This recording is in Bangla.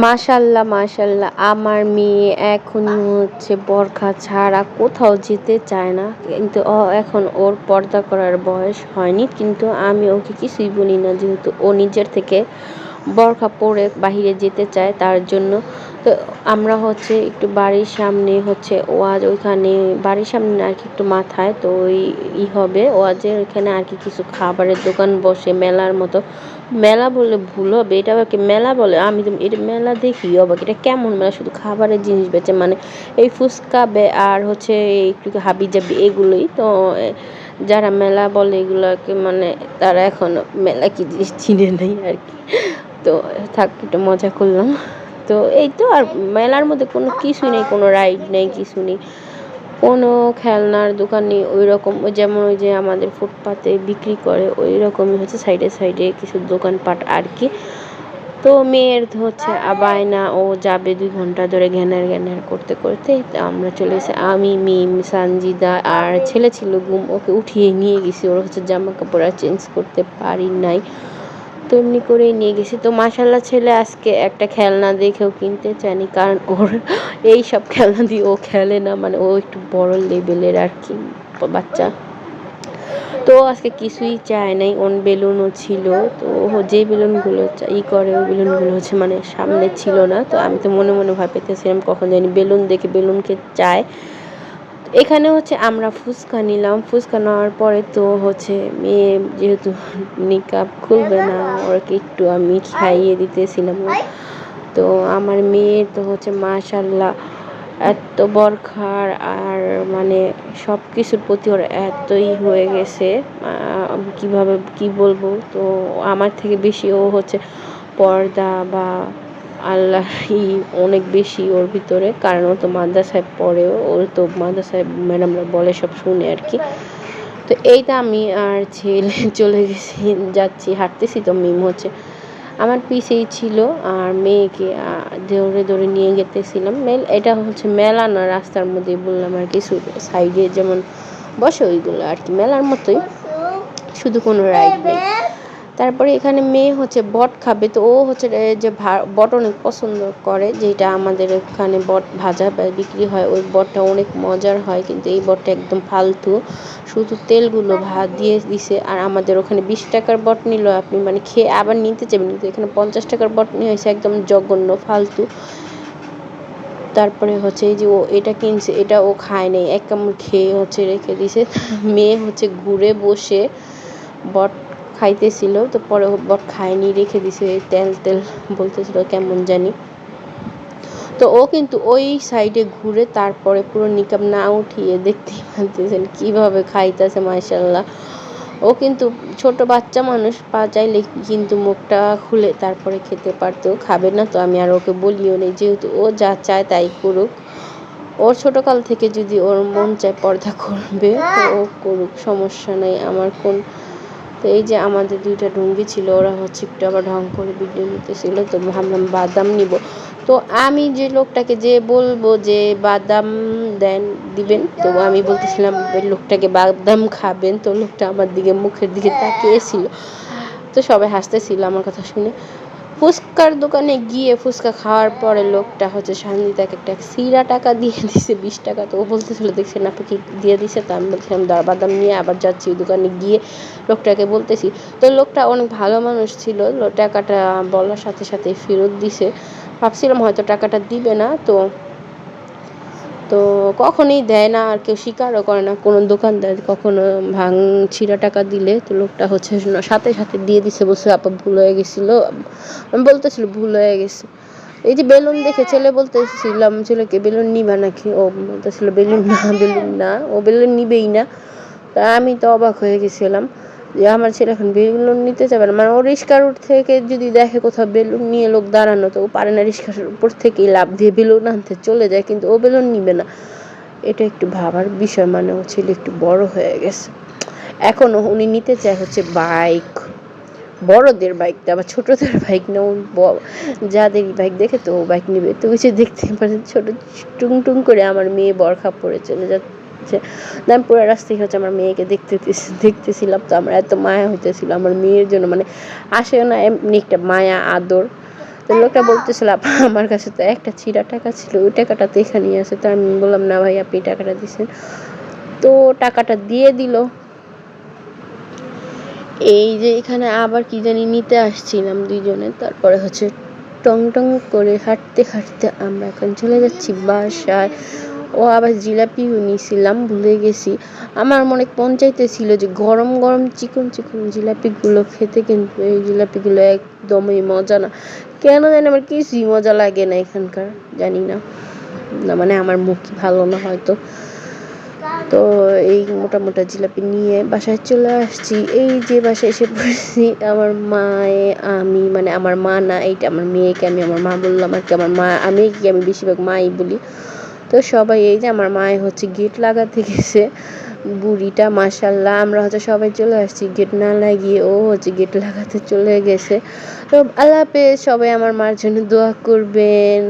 মাশাল্লাহ মাশাল্লাহ, আমার মেয়ে এখন হচ্ছে বরখা ছাড়া কোথাও যেতে চায় না, কিন্তু এখন ওর পর্দা করার বয়স হয়নি, কিন্তু আমি ওকে কিছুই বলি না, যেহেতু ও নিজের থেকে বরখা পরে বাহিরে যেতে চায় তার জন্য। তো আমরা হচ্ছে একটু বাড়ির সামনে হচ্ছে ওয়াজ, ওইখানে বাড়ির সামনে আর কি একটু মাথায়, তো ওই হবে ওয়াজের ওইখানে আর কি কিছু খাবারের দোকান বসে মেলার মতো। মেলা বললে ভুল হবে, এটা আবার কি মেলা বলে? আমি তো এটা মেলা দেখি অবাক, এটা কেমন মেলা? শুধু খাবারের জিনিস বেচে, মানে এই ফুচকা আর হচ্ছে একটু হাবি জাবি এগুলোই তো। যারা মেলা বলে এগুলোকে, মানে তারা এখন মেলা কি জিনিস চিনে নেই আর কি। তো থাক, একটু মজা করলাম। তো এই তো, আর মেলার মধ্যে কোনো কিছুই নেই, কোনো রাইড নেই, কিছু নেই, কোনো খেলনার দোকান নেই ওই রকম। ওই যেমন ওই যে আমাদের ফুটপাতে বিক্রি করে ওই রকমই হচ্ছে সাইডে সাইডে কিছু দোকানপাট আর কি। তো মেয়ের হচ্ছে বায়না, ও যাবে 2 ঘন্টা ধরে ঘ্যানার ঘ্যানার করতে করতে। আমরা চলে এসে আমি, মিম, সানজিদা আর ছেলে ছিল ঘুম, ওকে উঠিয়ে নিয়ে গেছি। ওর হচ্ছে জামা কাপড় আর চেঞ্জ করতে পারি নাই, তো এমনি করেই নিয়ে গেছি। তো মাশাল্লাহ, ছেলে আজকে একটা খেলনা দেখেও কিনতে চায়নি, কারণ ওর এই সব খেলনা দিয়ে ও খেলে না, মানে ও একটু বড় লেভেলের আর কি বাচ্চা। তো আজকে কিছুই চায় নাই, ওর বেলুনও ছিল, তো যে বেলুনগুলো করে ওই বেলুনগুলো হচ্ছে মানে সামনে ছিল না। তো আমি তো মনে মনে ভয় পেতেছিলাম কখন জানি বেলুন দেখে বেলুনকে চায়। এখানে হচ্ছে আমরা ফুচকা নিলাম, ফুচকা নেওয়ার পরে তো হচ্ছে মেয়ে যেহেতু নিকাব খুলবে না, ওকে একটু আমি খাইয়ে দিতেছিলাম। তো আমার মেয়ে তো হচ্ছে মাশাল্লাহ এত বরখার আর মানে সব কিছুর প্রতি ওর এতই হয়ে গেছে, কিভাবে কি বলবো। তো আমার থেকে বেশি ও হচ্ছে পর্দা বা আল্লাহই অনেক বেশি ওর ভিতরে, কারণ ও তো মাদ্রাসায় পড়েও, ওর তো মাদ্রাসায় ম্যাডামরা বলে সব শুনে আর কি। তো এইটা আমি আর ছেলে চলে গেছি, যাচ্ছি হাঁটতেছি, তো মিম হচ্ছে আমার পিছেই ছিল, আর মেয়েকে দৌড়ে দৌড়ে নিয়ে যেতেছিলাম। এটা হচ্ছে মেলা না, রাস্তার মধ্যে বললাম আর কি, সাইডে যেমন বসে ওইগুলো আর কি, মেলার মতোই, শুধু কোনো রাইড নেই। তারপরে এখানে মেয়ে হচ্ছে বট খাবে, তো ও হচ্ছে যে বট অনেক পছন্দ করে, যেটা আমাদের এখানে বট ভাজা বিক্রি হয়, ওই বটটা অনেক মজার হয়, কিন্তু এই বটটা একদম ফালতু, শুধু তেলগুলো ভাত দিয়ে দিছে। আর আমাদের ওখানে 20 টাকার বট নিল, আপনি মানে খেয়ে আবার নিতে চাইবেন, কিন্তু এখানে 50 টাকার বট নিয়ে হয়েছে, একদম জঘন্য ফালতু। তারপরে হচ্ছে এই যে ও এটা কিনছে, এটা ও খায় নাই, এক কামড় খেয়ে হচ্ছে রেখে দিছে। মেয়ে হচ্ছে ঘুরে বসে বট খাইতেছিল, তো পরে বট খায়নি, রেখে দিছে, তেল তেল বলতেছিল কেমন জানি। তো ও কিন্তু ওই সাইডে ঘুরে তারপরে পুরো নিকাব না উঠিয়ে, দেখতেই পাচ্ছেন কীভাবে খাইতেছে মাশাল্লাহ। ও কিন্তু ছোট বাচ্চা মানুষ, পা চাইলে কিন্তু মুখটা খুলে তারপরে খেতে পারতো, খাবে না। তো আমি আর ওকে বলিও নেই, যেহেতু ও যা চায় তাই করুক, ওর ছোটোকাল থেকে যদি ওর মন চায় পর্দা করবে তো ও করুক, সমস্যা নেই আমার কোন। তো এই যে আমাদের 2টা ডুঙ্গি ছিল, ওরা হচ্ছে একটু আবার ঢং করে ভিডিও নিতেছিল, তো ভাবলাম বাদাম নিব। তো আমি যে লোকটাকে যে বলবো যে বাদাম দিবেন, তো আমি বলতেছিলাম লোকটাকে বাদাম খাবেন, তো লোকটা আমার দিকে মুখের দিকে তাকিয়েছিল, তো সবাই হাসতেছিল আমার কথা শুনে। ফুচকার দোকানে গিয়ে ফুচকা খাওয়ার পরে লোকটা হচ্ছে শান্তিতাকে একটা সিরা টাকা দিয়ে দিছে, 20 টাকা। তো ও বলতেছিল দেখছেন আপনি কি দিয়ে দিছে, তো আমি বলছিলাম বাদাম নিয়ে আবার যাচ্ছি ওই দোকানে গিয়ে লোকটাকে বলতেছি। তো লোকটা অনেক ভালো মানুষ ছিল, টাকাটা বলার সাথে সাথে ফেরত দিছে। ভাবছিলাম হয়তো টাকাটা দিবে না, তো তো কখনোই দেয় না, আর কেউ স্বীকারও করে না কোনো দোকানদার কখনো ছিঁড়া টাকা দিলে। তো লোকটা হচ্ছে সাথে সাথে দিয়ে দিছে, বলছে আপা ভুল হয়ে গেছিলো। আমি বলতেছিল ভুল হয়ে গেছে। এই যে বেলুন দেখে ছেলে বলতেছিলাম ছেলেকে বেলুন নিবা নাকি, ও বলতেছিল বেলুন না, ও বেলুন নিবেই না। তা আমি তো অবাক হয়ে গেছিলাম যে আমার ছেলে এখন বেলুন নিতে যাবে না, মানে ও রিস্কার থেকে যদি দেখে কোথাও বেলুন নিয়ে লোক দাঁড়ানো, তো ও পারে না, রিস্কার উপর থেকেই লাফ দিয়ে বেলুন আনতে চলে যায়, কিন্তু ও বেলুন নিবে না। এটা একটু ভাবার বিষয়, মানে ও ছেলে একটু বড় হয়ে গেছে। এখন উনি নিতে চায় হচ্ছে বাইক, বড়দের বাইকটা, আবার ছোটদের বাইক না, যাদের বাইক দেখে তো ও বাইক নিবে। তো কিছু দেখতে পারেন ছোট টুং টুং করে আমার মেয়ে বরখা পরে চলে যাচ্ছে। আমি পুরো রাস্তায় হচ্ছে আমার মেয়েকে দেখতেছিলাম, তো আমার এত মায়া হইতেছিল আমার মেয়ের জন্য, মানে আসেও না এমনি একটা মায়া আদর। তো লোকটা বলতেছিল আপা আমার কাছে তো একটা ছিঁড়া টাকা ছিল, ওই টাকাটা তো এখানেই আছে। তো আমি বললাম না ভাই আপনি টাকাটা দিয়েছেন। তো টাকাটা দিয়ে দিল। এই যে এখানে আবার কি জানি নিতে আসছিলাম দুইজনে, তারপরে হচ্ছে টং টং করে হাঁটতে হাঁটতে আমরা এখন চলে যাচ্ছি বাসায়। ও আবার জিলাপিও নিয়েছিলাম, ভুলে গেছি। আমার মনে পঞ্চায়েতে যে গরম গরম চিকন চিকন জিলাপিগুলো খেতে, কিন্তু এই জিলাপিগুলো একদমই মজা না। কেন জানি আমার কিছুই মজা লাগে না এখানকার, জানি না, না মানে আমার মুখ ভালো না হয়তো। তো এই মোটা মোটা জিলাপি নিয়ে বাসায় চলে আসছি। এই যে বাসায় এসে পড়েছি, আমার মায়ে আমি, মানে আমার মা না, এইটা আমার মেয়েকে আমি আমার মা বললাম আর কি। আমার মা আমি বেশিরভাগ মাই বলি। তো সবাই এই যে আমার মায়ে হচ্ছে গেট লাগাতে গেছে, বুড়িটা মাশাল্লাহ। আমরা হচ্ছে সবাই চলে আসছি, গেট না লাগিয়ে ও হচ্ছে গেট লাগাতে চলে গেছে। তো আল্লাহ হাফেজ, সবাই আমার মার জন্য দোয়া করবেন।